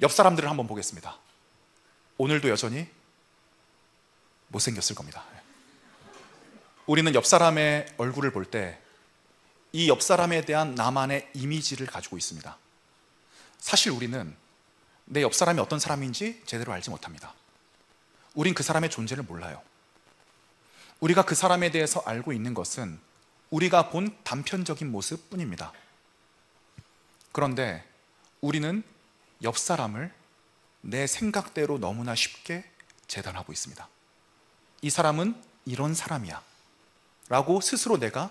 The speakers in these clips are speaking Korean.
옆 사람들을 한번 보겠습니다. 오늘도 여전히 못생겼을 겁니다. 우리는 옆 사람의 얼굴을 볼 때 이 옆 사람에 대한 나만의 이미지를 가지고 있습니다. 사실 우리는 내 옆 사람이 어떤 사람인지 제대로 알지 못합니다. 우린 그 사람의 존재를 몰라요. 우리가 그 사람에 대해서 알고 있는 것은 우리가 본 단편적인 모습 뿐입니다. 그런데 우리는 옆 사람을 내 생각대로 너무나 쉽게 재단하고 있습니다. 이 사람은 이런 사람이야 라고 스스로 내가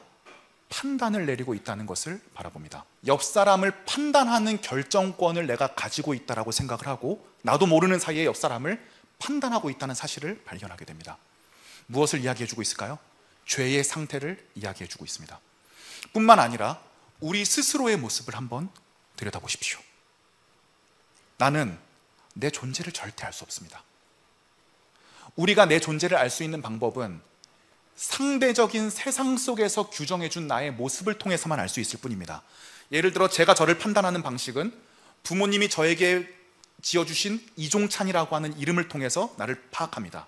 판단을 내리고 있다는 것을 바라봅니다. 옆 사람을 판단하는 결정권을 내가 가지고 있다고 생각을 하고 나도 모르는 사이에 옆 사람을 판단하고 있다는 사실을 발견하게 됩니다. 무엇을 이야기해주고 있을까요? 죄의 상태를 이야기해주고 있습니다. 뿐만 아니라 우리 스스로의 모습을 한번 들여다보십시오. 나는 내 존재를 절대 알 수 없습니다. 우리가 내 존재를 알 수 있는 방법은 상대적인 세상 속에서 규정해준 나의 모습을 통해서만 알 수 있을 뿐입니다. 예를 들어 제가 저를 판단하는 방식은 부모님이 저에게 지어주신 이종찬이라고 하는 이름을 통해서 나를 파악합니다.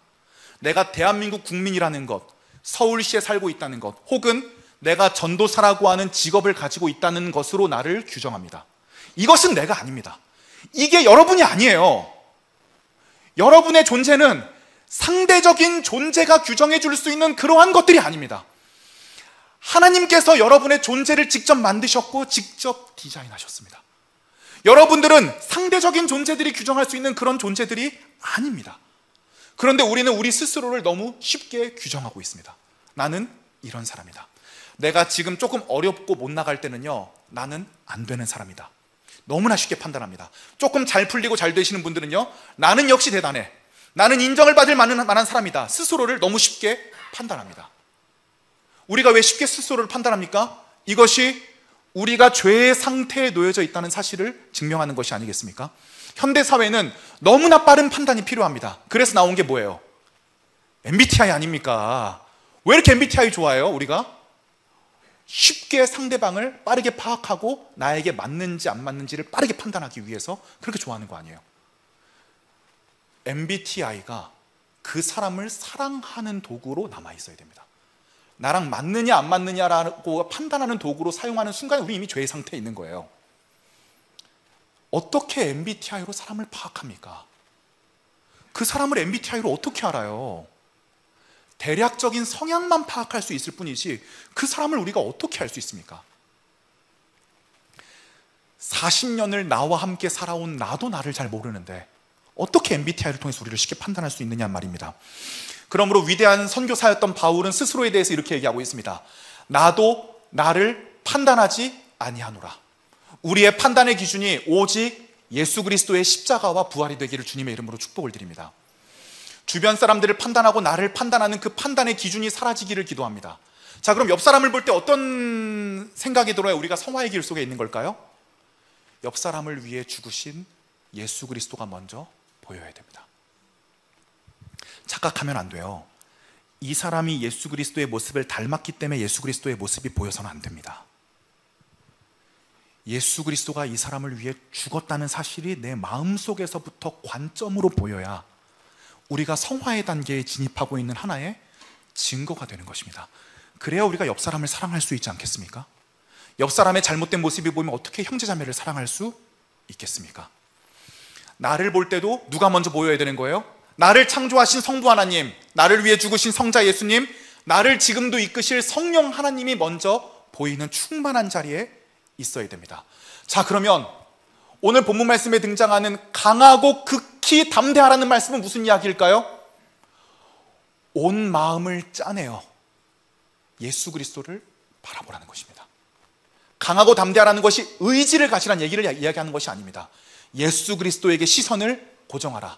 내가 대한민국 국민이라는 것, 서울시에 살고 있다는 것, 혹은 내가 전도사라고 하는 직업을 가지고 있다는 것으로 나를 규정합니다. 이것은 내가 아닙니다. 이게 여러분이 아니에요. 여러분의 존재는 상대적인 존재가 규정해 줄 수 있는 그러한 것들이 아닙니다. 하나님께서 여러분의 존재를 직접 만드셨고 직접 디자인하셨습니다. 여러분들은 상대적인 존재들이 규정할 수 있는 그런 존재들이 아닙니다. 그런데 우리는 우리 스스로를 너무 쉽게 규정하고 있습니다. 나는 이런 사람이다. 내가 지금 조금 어렵고 못 나갈 때는요, 나는 안 되는 사람이다. 너무나 쉽게 판단합니다. 조금 잘 풀리고 잘 되시는 분들은요, 나는 역시 대단해. 나는 인정을 받을 만한 사람이다. 스스로를 너무 쉽게 판단합니다. 우리가 왜 쉽게 스스로를 판단합니까? 이것이 우리가 죄의 상태에 놓여져 있다는 사실을 증명하는 것이 아니겠습니까? 현대사회는 너무나 빠른 판단이 필요합니다. 그래서 나온 게 뭐예요? MBTI 아닙니까? 왜 이렇게 MBTI 좋아해요? 우리가 쉽게 상대방을 빠르게 파악하고 나에게 맞는지 안 맞는지를 빠르게 판단하기 위해서 그렇게 좋아하는 거 아니에요? MBTI가 그 사람을 사랑하는 도구로 남아있어야 됩니다. 나랑 맞느냐 안 맞느냐라고 판단하는 도구로 사용하는 순간 우리 이미 죄의 상태에 있는 거예요. 어떻게 MBTI로 사람을 파악합니까? 그 사람을 MBTI로 어떻게 알아요? 대략적인 성향만 파악할 수 있을 뿐이지 그 사람을 우리가 어떻게 알 수 있습니까? 40년을 나와 함께 살아온 나도 나를 잘 모르는데 어떻게 MBTI를 통해서 우리를 쉽게 판단할 수 있느냐 말입니다. 그러므로 위대한 선교사였던 바울은 스스로에 대해서 이렇게 얘기하고 있습니다. 나도 나를 판단하지 아니하노라. 우리의 판단의 기준이 오직 예수 그리스도의 십자가와 부활이 되기를 주님의 이름으로 축복을 드립니다. 주변 사람들을 판단하고 나를 판단하는 그 판단의 기준이 사라지기를 기도합니다. 자, 그럼 옆 사람을 볼 때 어떤 생각이 들어야 우리가 성화의 길 속에 있는 걸까요? 옆 사람을 위해 죽으신 예수 그리스도가 먼저 보여야 됩니다. 착각하면 안 돼요. 이 사람이 예수 그리스도의 모습을 닮았기 때문에 예수 그리스도의 모습이 보여서는 안 됩니다. 예수 그리스도가 이 사람을 위해 죽었다는 사실이 내 마음속에서부터 관점으로 보여야 우리가 성화의 단계에 진입하고 있는 하나의 증거가 되는 것입니다. 그래야 우리가 옆 사람을 사랑할 수 있지 않겠습니까? 옆 사람의 잘못된 모습이 보이면 어떻게 형제자매를 사랑할 수 있겠습니까? 나를 볼 때도 누가 먼저 보여야 되는 거예요? 나를 창조하신 성부 하나님, 나를 위해 죽으신 성자 예수님, 나를 지금도 이끄실 성령 하나님이 먼저 보이는 충만한 자리에 있어야 됩니다. 자, 그러면 오늘 본문 말씀에 등장하는 강하고 극히 담대하라는 말씀은 무슨 이야기일까요? 온 마음을 짜내어 예수 그리스도를 바라보라는 것입니다. 강하고 담대하라는 것이 의지를 가지라는 얘기를 이야기하는 것이 아닙니다. 예수 그리스도에게 시선을 고정하라.